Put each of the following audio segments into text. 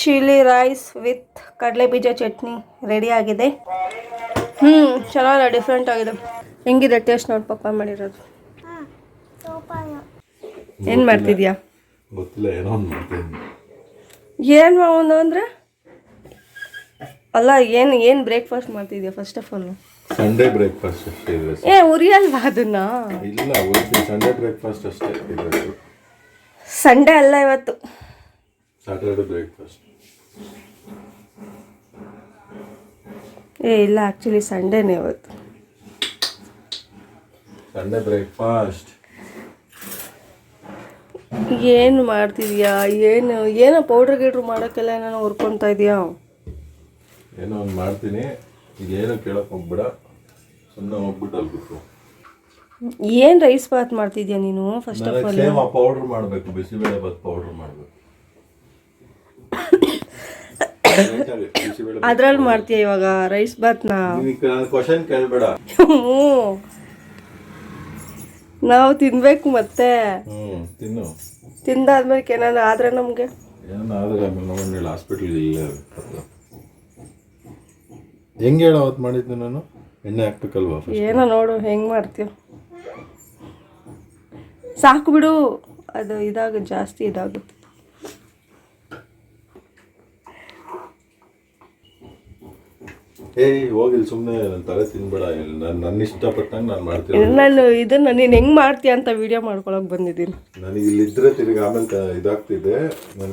Chilli rice with ಕಡಲೆ ಬೀಜ chutney ready ಆಗಿದೆ. ಚೆನ್ನಾಗಿ ಡಿಫ್ರೆಂಟ್ ಆಗಿದೆ. ಹೆಂಗಿದೆ ಟೇಸ್ಟ್ ನೋಡಿ ಪಪ್ಪ ಮಾಡಿರೋದು. ಏನು ಮಾಡ್ತಿದ್ಯಾ? ಗೊತ್ತಿಲ್ಲ, ಏನೋ ಒಂದು ಮಾಡ್ತೀನಿ. ಏನು ಮಾವನು ಅಂದರೆ ಅಲ್ಲ, ಏನು ಬ್ರೇಕ್ಫಾಸ್ಟ್ ಮಾಡ್ತಿದ್ಯಾ first of all? Sunday breakfast ಅಷ್ಟೇ ಇದೆ. ಉರಿಯಲ್ವಾ ಅದನ್ನ? ಇಲ್ಲ, ಸಂಡೇ ಬ್ರೇಕ್ಫಾಸ್ಟ್ ಅಷ್ಟೇ ಇರಬೇಕು. ಸಂಡೇ ಅಲ್ಲ ಇವತ್ತು, ಸ್ಯಾಟರ್ಡೆ ಬ್ರೇಕ್ಫಾಸ್ಟ್. ಇಲ್ಲ ಆ್ಯಕ್ಚುಲಿ ಸಂಡೇನೇ ಇವತ್ತು. Sunday breakfast. ಏನು ಮಾಡ್ತಿದ್ಯಾ? ಏನೋ ಪೌಡ್ರ್ ಗಿಡ್ರು ಮಾಡೋಕ್ಕೆಲ್ಲ ಏನೋ ಹುರ್ಕೊತಾ ಇದೆಯಾ? ಏನೋ ಒಂದು ಮಾಡ್ತೀನಿ. ಇದೇನು ಕೇಳಕ್ಕೆ ಹೋಗ್ಬೇಡ, ಸುಮ್ಮನೆ ಹೋಗ್ಬಿಟ್ಟು ಅಲ್ಬಿಟ್ಟು. ಏನು ರೈಸ್ ಬಾತ್ ಮಾಡ್ತಿದ್ಯಾ ನೀನು? ಫಸ್ಟ್ ಆಫ್ ಆಲ್ ಪೌಡ್ರ್ ಮಾಡಬೇಕು, ಬಿಸಿಬೇಳೆ ಬಾತ್ ಪೌಡ್ರ್ ಮಾಡಬೇಕು. ಅದ್ರಲ್ಲಿ ಮಾಡ್ತೀಯ ಇವಾಗ ರೈಸ್ ಬಾತ್ನ? ಕ್ವಶನ್ ಕೇಳಬೇಡ. ನಾವು ತಿನ್ಬೇಕು ಮತ್ತೆ. ತಿನ್ನು. ತಿಂದಾದ್ಮೇಲೆ ಏನಾದ್ರು ಆದ್ರೆ ನಮಗೆ ಏನಾದ್ರೆ ಆಮೇಲೆ ಹಾಸ್ಪಿಟ್ಲ್ ಇಲ್ಲ. ಹೆಂಗೆ ಹೇಳ ಅವತ್ತು ಮಾಡಿದ್ದು ನಾನು? ಎಣ್ಣೆ ಹಾಕ್ಬೇಕಲ್ವಾ? ಏನೋ ನೋಡು ಹೆಂಗೆ ಮಾಡ್ತೀಯ. ಸಾಕು ಬಿಡು, ಅದು ಜಾಸ್ತಿ ಇದಾಗುತ್ತೆ. ಹೋಗಿಲ್ಲ, ಸುಮ್ಮನೆ ನನ್ನ ತಲೆ ತಿನ್ಬೇಡ. ನನ್ನ ಇಷ್ಟಪಟ್ಟಂಗೆ ನಾನು ಮಾಡ್ತೀನಿ. ನೀನು ಹೆಂಗೆ ಮಾಡ್ತೀಯ ಅಂತ ವಿಡಿಯೋ ಮಾಡ್ಕೊಳಕ್ ಬಂದಿದ್ದೀನಿ. ನನಗೆ ಇಲ್ಲಿದ್ರೆ ತಿರುಗಿ ಆಮೇಲೆ ಇದಾಗ್ತಿದೆ. ನಾನು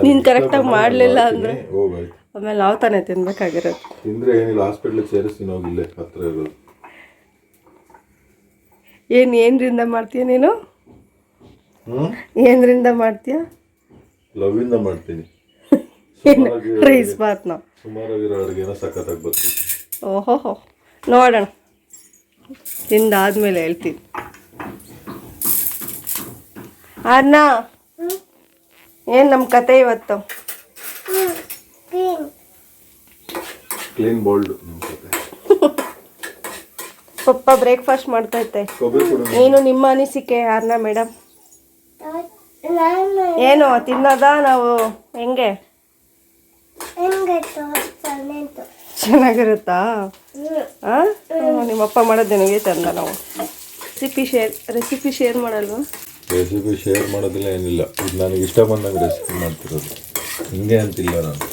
ನೀನು ಕರೆಕ್ಟಾಗಿ ಮಾಡಲಿಲ್ಲ ಅಂದರೆ ಹೋಗಾಯ್ತು. ಆಮೇಲೆ ನಾವು ತಾನೇ ತಿನ್ಬೇಕಾಗಿರೋದು. ತಿಂದರೆ ಏನಿಲ್ಲ, ಹಾಸ್ಪಿಟ್ಲಿಗೆ ಸೇರಿಸ್ತೀನಿ, ಹೋಗಿಲ್ಲೇ ಹತ್ರ ಇರೋದು. ಏನರಿಂದ ಮಾಡ್ತೀಯ ನೀನು? ಏನರಿಂದ ಮಾಡ್ತೀಯ? ಲವ್ವಿಂದ ಮಾಡ್ತೀನಿ. ರೈಸ್ ಬಾತ್ನ ಸುಮಾರಾಗಿರೋ ಅಡುಗೆನ ಸಖತ್ತಾಗಿ ಬರ್ತೀನಿ. ಓಹೋ, ನೋಡೋಣ, ತಿಂದಾದ್ಮೇಲೆ ಹೇಳ್ತೀನಿ. ಅಣ್ಣ, ಏನು ನಮ್ಮ ಕತೆ ಇವತ್ತು? ಕ್ಲೀನ್ ಬೋಲ್ಡ್ ನಮ್ಮ ಕತೆ. ಪಪ್ಪ ಬ್ರೇಕ್ಫಾಸ್ಟ್ ಮಾಡ್ತೈತೆ. ಏನು ನಿಮ್ಮ ಅನಿಸಿಕೆ ಅರ್ಣ ಮೇಡಮ್? ಏನು ತಿನ್ನೋದಾ ನಾವು? ಹೆಂಗೆ ಚೆನ್ನಾಗಿರುತ್ತಾ? ನಿಮ್ಮಪ್ಪ ಮಾಡೋದು ನಿನಗೆ ಚಂದ. ನಾವು ರೆಸಿಪಿ ಶೇರ್ ಮಾಡಲ್ವಾ? ರೆಸಿಪಿ ಶೇರ್ ಮಾಡೋದಿಲ್ಲ, ಏನಿಲ್ಲ. ಇದು ನನಗೆ ಇಷ್ಟ ಬಂದಂಗೆ ರೆಸಿಪಿ ಮಾಡ್ತಿರೋದು. ಹಿಂಗೆ ಅಂತಿಲ್ಲ, ನಾನು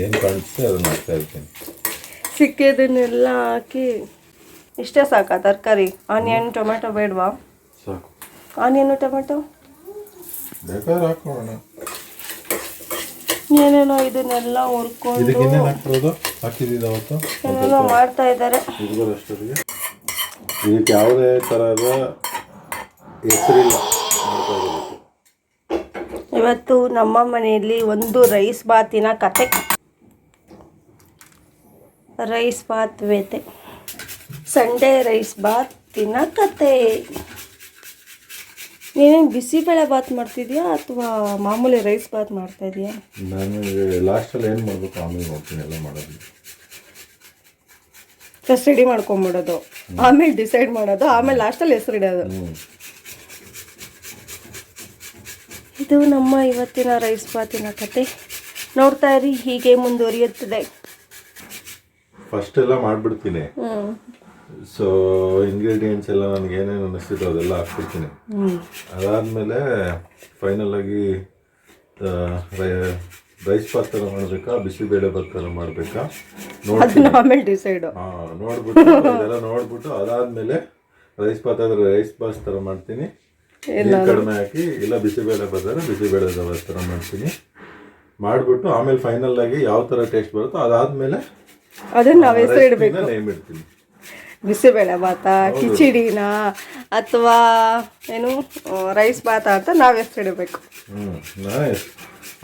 ಏನು ಕಾಣಿಸುತ್ತೆ ಅದನ್ನು ಮಾಡ್ತಾ ಇರ್ತೀನಿ. ಸಿಕ್ಕಿದ್ದನ್ನೆಲ್ಲ ಹಾಕಿ ಇಷ್ಟೇ ಸಾಕಾ ತರಕಾರಿ? ಆನಿಯನ್ ಟೊಮೆಟೊ ಬೇಡವಾ? ಸಾಕು. ಆನಿಯನು ಟೊಮೆಟೊ ಬೇಕಾದ್ರೆ ಹಾಕೋಣ. ಏನೇನೋ ಇದನ್ನೆಲ್ಲ ಹುರ್ಕೊಂಡು ಏನೇನೋ ಮಾಡ್ತಾ ಇದ್ದಾರೆ. ಇದಕ್ಕೆ ಯಾವುದೇ ಥರದ ಹೆಸರಿಲ್ಲ. ಇವತ್ತು ನಮ್ಮ ಮನೆಯಲ್ಲಿ ಒಂದು ರೈಸ್ ಬಾತಿನ ಕತೆ. ರೈಸ್ ಬಾತ್ ವೇತೆ ಸಂಡೇ ರೈಸ್ ಬಾತಿನ ಕತೆ. ನೀನೇನು ಬಿಸಿಬೇಳೆ ಬಾತ್ ಮಾಡ್ತಿದ್ಯಾ ಅಥವಾ ಮಾಮೂಲಿ ರೈಸ್ ಬಾತ್ ಮಾಡ್ತಾ ಇದೀಯಾ? ನನಗೆ ಲಾಸ್ಟಲ್ಲಿ ಏನು ಮಾಡಬೇಕು ಆಮೇಲೆ ನೋಡ್ತೀನಿ, ಎಲ್ಲ ಮಾಡೋದು. ಫಸ್ಟ್ ರೆಡಿ ಮಾಡ್ಕೊಂಬಿಡೋದು, ಆಮೇಲೆ ಡಿಸೈಡ್ ಮಾಡೋದು, ಆಮೇಲೆ ಲಾಸ್ಟಲ್ಲಿ ಹೆಸರು ಇಡೋದು. ಇದು ನಮ್ಮ ಇವತ್ತಿನ ರೈಸ್ ಬಾತಿನ ಕತೆ. ನೋಡ್ತಾ ಇರಿ, ಹೀಗೆ ಮುಂದುವರಿಯುತ್ತದೆ. ಫಸ್ಟ್ ಎಲ್ಲ ಮಾಡಿಬಿಡ್ತೀನಿ. ಸೊ ಇಂಗ್ರೀಡಿಯೆಂಟ್ಸ್ ಎಲ್ಲ ನನಗೆ ಏನೇನು ಅನ್ನಿಸ್ತಿತ್ತು ಅದೆಲ್ಲ ಹಾಕ್ಬಿಡ್ತೀನಿ. ಅದಾದಮೇಲೆ ಫೈನಲ್ ಆಗಿ ರೈಸ್ ಬಾತ್ ಥರ ಮಾಡಬೇಕಾ ಬಿಸಿಬೇಳೆ ಬಾತ್ ಥರ ಮಾಡಬೇಕಾ ನೋಡ್ಬಿಟ್ಟು ಇದೆಲ್ಲ ನೋಡ್ಬಿಟ್ಟು ಅದಾದಮೇಲೆ ರೈಸ್ ಬಾತ್ ಆದರೆ ರೈಸ್ ಬಾತ್ ಥರ ಮಾಡ್ತೀನಿ. ನೀರು ಕಡಿಮೆ ಹಾಕಿ, ಇಲ್ಲ ಬಿಸಿಬೇಳೆ ಬಾತ್ ಆದರೆ ಬಿಸಿಬೇಳೆ ಬಾತ್ ಥರ ಮಾಡ್ತೀನಿ. ಮಾಡಿಬಿಟ್ಟು ಆಮೇಲೆ ಫೈನಲ್ ಆಗಿ ಯಾವ ಥರ ಟೇಸ್ಟ್ ಬರುತ್ತೋ ಅದಾದಮೇಲೆ ಅದನ್ನು ನಾವು ಹೆಸರು ಇಡಬೇಕು. ನೇಮ್ ಇಡ್ತೀನಿ. ಬಿಸಿಬೇಳೆ ಬಾತ, ಕಿಚಡಿನ ಅಥವಾ ಏನು ರೈಸ್ ಬಾತ ಅಂತ ನಾವು ಹೆಸರು ಇಡಬೇಕು.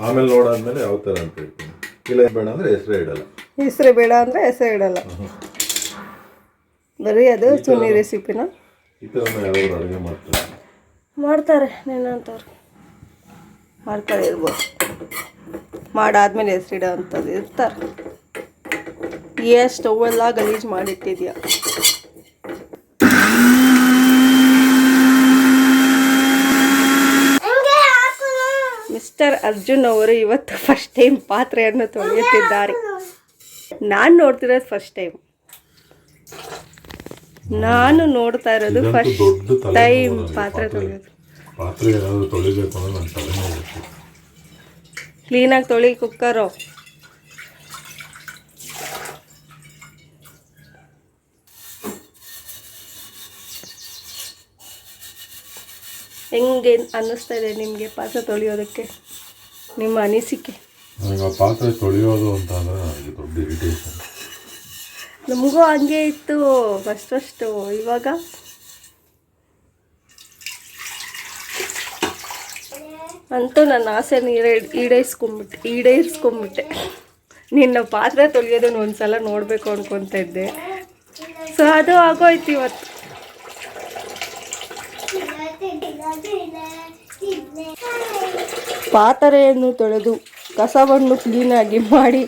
ಆಮೇಲೆ ನೋಡಾದ್ಮೇಲೆ ಯಾವ ಥರ ಅಂತ ಹೇಳ್ತೀನಿ. ಇಲ್ಲ ಬೇಡ ಅಂದರೆ ಹೆಸರೇ ಇಡಲ್ಲ. ಹೆಸರು ಬೇಡ ಅಂದರೆ ಹೆಸರು ಇಡಲ್ಲ. ಬರೀ ಅದು ಸುನ್ನಿ ರೆಸಿಪಿನ ಈ ಥರ ಯಾರಾದರೂ ಅಡುಗೆ ಮಾಡ್ತಾರೆ. ನೆನಂತವ್ರು ಮಾಡ್ತಾರೆ ಇರ್ಬೋದು. ಮಾಡಾದ್ಮೇಲೆ ಹೆಸರು ಇಡೋ ಅಂಥದ್ದು ಇರ್ತಾರೆ. ಸ್ಟವ್ ಎಲ್ಲ ಗಲೀಜು ಮಾಡಿಟ್ಟಿದ್ಯಾ? ಮಿಸ್ಟರ್ ಅರ್ಜುನ್ ಅವರು ಇವತ್ತು ಫಸ್ಟ್ ಟೈಮ್ ಪಾತ್ರೆಯನ್ನು ತೊಳೆಯುತ್ತಿದ್ದಾರೆ. ನಾನು ನೋಡ್ತಿರೋದು ಫಸ್ಟ್ ಟೈಮ್. ನಾನು ನೋಡ್ತಾ ಇರೋದು ಫಸ್ಟ್ ಟೈಮ್ ಪಾತ್ರೆ ತೊಳೆಯೋದು. ಪಾತ್ರೆ ಏನಾದರೂ ತೊಳಿಬೇಕು ಅಂದ್ರೆ ನನ್ನ ತಲೆನೋವು. ಕ್ಲೀನಾಗಿ ತೊಳಿ ಕುಕ್ಕರು. ಹೆಂಗೆ ಅನ್ನಿಸ್ತಾ ಇದೆ ನಿಮಗೆ ಪಾತ್ರೆ ತೊಳೆಯೋದಕ್ಕೆ? ನಿಮ್ಮ ಅನಿಸಿಕೆ? ನನಗೆ ಪಾತ್ರೆ ತೊಳೆಯೋದು ಅಂತ ಅಂದರೆ ನನಗೆ ದೊಡ್ಡ ಇರಿಟೇಷನ್. ನಮಗೂ ಹಂಗೆ ಇತ್ತು ಫಸ್ಟು. ಇವಾಗ ಅಂತೂ ನನ್ನ ಆಸೆನ ಈಡೇರಿಸ್ಕೊಂಬಿಟ್ಟೆ. ನಿನ್ನ ಪಾತ್ರೆ ತೊಳೆಯೋದನ್ನು ಒಂದ್ಸಲ ನೋಡಬೇಕು ಅನ್ಕೊತಾ ಇದ್ದೆ. ಸೊ ಅದು ಆಗೋಯ್ತು ಇವತ್ತು. ಪಾತ್ರೆಯನ್ನು ತೊಳೆದು ಕಸವನ್ನು ಕ್ಲೀನಾಗಿ ಮಾಡಿ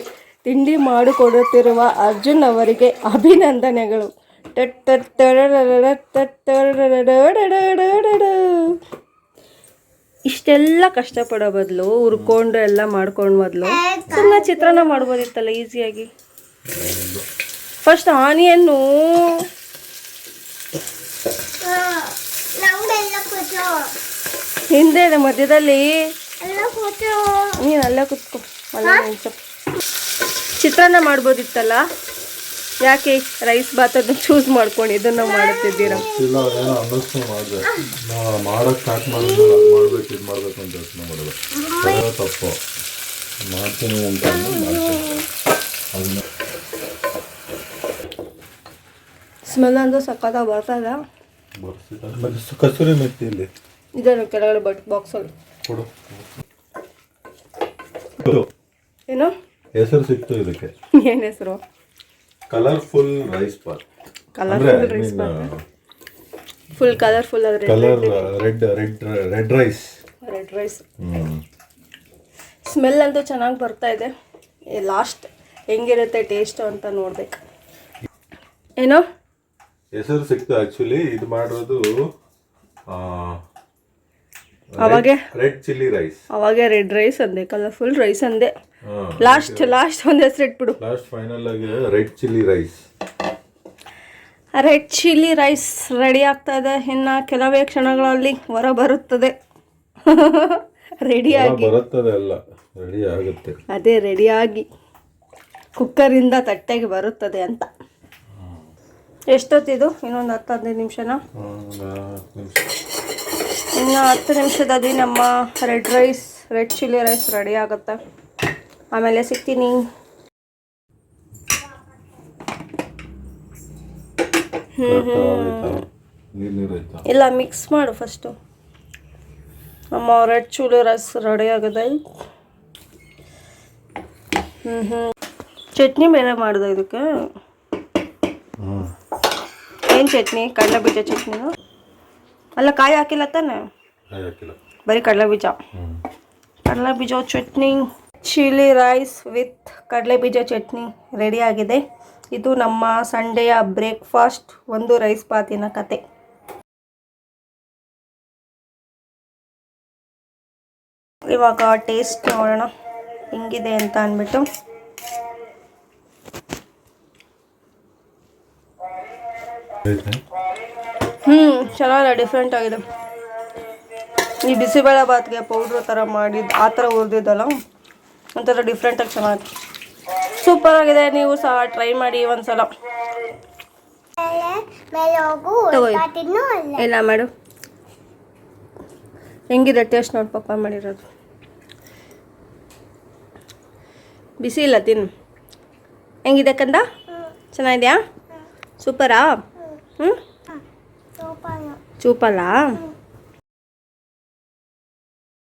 ತಿಂಡಿ ಮಾಡಿಕೊಡುತ್ತಿರುವ ಅರ್ಜುನ್ ಅವರಿಗೆ ಅಭಿನಂದನೆಗಳು. ಇಷ್ಟೆಲ್ಲ ಕಷ್ಟಪಡೋ ಬದಲು ಹುರ್ಕೊಂಡು ಎಲ್ಲ ಮಾಡ್ಕೊಂಡು ಮೊದಲು ಸುಮ್ಮನೆ ಚಿತ್ರಾನ್ನ ಮಾಡ್ಬೋದಿತ್ತಲ್ಲ ಈಸಿಯಾಗಿ. ಫಸ್ಟ್ ಆನಿಯನ್ನು ಹಿಂದೆ ಇದೆ ಮಧ್ಯದಲ್ಲಿ. ನೀನು ಅಲ್ಲೇ ಕುತ್ಕೊ. ಚಿತ್ರಾನ್ನ ಮಾಡ್ಬೋದಿತ್ತಲ್ಲ, ಯಾಕೆ ರೈಸ್ ಬಾತನ್ನು ಚೂಸ್ ಮಾಡ್ಕೊಂಡು ಇದನ್ನು ಮಾಡುತ್ತಿದ್ದೀರಾ? ಮಾಡೋಕ್ಕೆ ಸ್ಟಾರ್ಟ್ ಮಾಡಿದ್ರೆ ಅದು ಮಾಡಬೇಕು ಇದು ಮಾಡಬೇಕು ಅಂತ ಯೋಚನೆ ಮಾಡೋದು ತಪ್ಪು. ಮಾಡ್ತೀನಿ ಅಂತ ಅದನ್ನ ಸ್ಮೆಲ್ ಅಂದ್ರೆ ಸಕ್ಕತ್ತಾಗಿ ಬರ್ತದ. ಕಸೂರಿ ಮೆತ್ತಿಯಲ್ಲಿ ಇದನ್ನು ಕೆಳಗಡೆ ಬಾಕ್ಸಲ್ಲಿ ಕೊಡು. ಏನು ಹೆಸರು ಸಿಕ್ತು ಇದಕ್ಕೆ? ಏನು ಹೆಸರು? Colourful rice bath. Colourful rice bath. Full colourful ಆದರೆ colour red rice. Red rice. Smell ಅಂತೂ ಚೆನ್ನಾಗಿ ಬರ್ತಾ ಇದೆ. ಲಾಸ್ಟ್ ಹೆಂಗಿರುತ್ತೆ ಟೇಸ್ಟ್ ಅಂತ ನೋಡ್ಬೇಕು. ಏನು ಹೆಸರು ಸಿಕ್ತು ಆಕ್ಚುಲಿ. ಇದು ಮಾಡಿರೋದು ಅವಾಗೆ ರೆಡ್ ಚಿಲ್ಲಿ ರೈಸ್. ಅವಾಗೆ ರೆಡ್ ರೈಸ್ ಅಂದೆ, ಕಲರ್ಫುಲ್ ರೈಸ್ ಅಂದೆ. ಲಾಸ್ಟ್ ಒಂದು ಹೆಸರು ಇಟ್ಬಿಡು. ಲಾಸ್ಟ್ ಫೈನಲ್ ಆಗಿ red chilli rice. Red chilli rice ready ಆಗ್ತಾ ಇದೆ. ಇನ್ನು ಕೆಲವೇ ಕ್ಷಣಗಳಲ್ಲಿ ಹೊರ ಬರುತ್ತದೆ. ರೆಡಿಯಾಗಿ ಬರುತ್ತದೆ ಅಲ್ಲ, ರೆಡಿ ಆಗುತ್ತೆ. ಅದೇ ರೆಡಿಯಾಗಿ ಕುಕ್ಕರಿಂದ ತಟ್ಟೆಗೆ ಬರುತ್ತದೆ ಅಂತ. ಎಷ್ಟೊತ್ತಿದು? ಇನ್ನೊಂದು 10-15 ನಿಮಿಷನಾ? ಇನ್ನು 10 ನಿಮಿಷದಲ್ಲಿ ನಮ್ಮ ರೆಡ್ ಚಿಲ್ಲಿ ರೈಸ್ ರೆಡಿ ಆಗುತ್ತೆ. ಆಮೇಲೆ ಸಿಗ್ತೀನಿ. ಇಲ್ಲ, ಮಿಕ್ಸ್ ಮಾಡು ಫಸ್ಟು. ನಮ್ಮ ರೆಡ್ ಚಿಲ್ಲಿ ರೈಸ್ ರೆಡಿ ಆಗಿದೆ. ಚಟ್ನಿ ಬೇರೆ ಮಾಡಿದೆ ಇದಕ್ಕೆ. ಏನು ಚಟ್ನಿ? ಕಡಲೆಬೀಜ ಚಟ್ನಿನ? ಅಲ್ಲ, ಕಾಯಿ ಹಾಕಿಲ್ಲ ತಾನೆ? ಬರೀ ಕಡಲೆಬೀಜ. ಕಡಲೆಬೀಜ ಚಟ್ನಿ, ಚಿಲ್ಲಿ ರೈಸ್ ವಿತ್ ಕಡಲೆಬೀಜ ಚಟ್ನಿ ರೆಡಿ ಆಗಿದೆ. ಇದು ನಮ್ಮ ಸಂಡೆಯ ಬ್ರೇಕ್ಫಾಸ್ಟ್. ಒಂದು ರೈಸ್ ಬಾತಿನ ಕತೆ. ಇವಾಗ ಟೇಸ್ಟ್ ನೋಡೋಣ ಹೆಂಗಿದೆ ಅಂತ ಅಂದ್ಬಿಟ್ಟು. ಚೆನ್ನಾಗಿದೆ, ಡಿಫ್ರೆಂಟ್ ಆಗಿದೆ. ಈ ಬಿಸಿಬೇಳೆ ಬಾತ್ಗೆ ಪೌಡ್ರ್ ಥರ ಮಾಡಿದ್ದು ಆ ಥರ ಹುರಿದಿದ್ದಲ್ಲ, ಒಂಥರ ಡಿಫ್ರೆಂಟಾಗಿ ಚೆನ್ನಾಗಿದೆ. ಸೂಪರ್ ಆಗಿದೆ. ನೀವು ಸಹ ಟ್ರೈ ಮಾಡಿ ಒಂದ್ಸಲ. ಇಲ್ಲ ಮಾಡು. ಹೆಂಗಿದೆ ಟೇಸ್ಟ್ ನೋಡಿ ಪಪ್ಪ ಮಾಡಿರೋದು. ಬಿಸಿ ಇಲ್ಲ, ತಿನ್ನು. ಹೆಂಗಿದೆ ಕಂದ? ಚೆನ್ನಾಗಿದೆಯಾ? ಸೂಪರಾ? ಚೂಪಲ್ಲ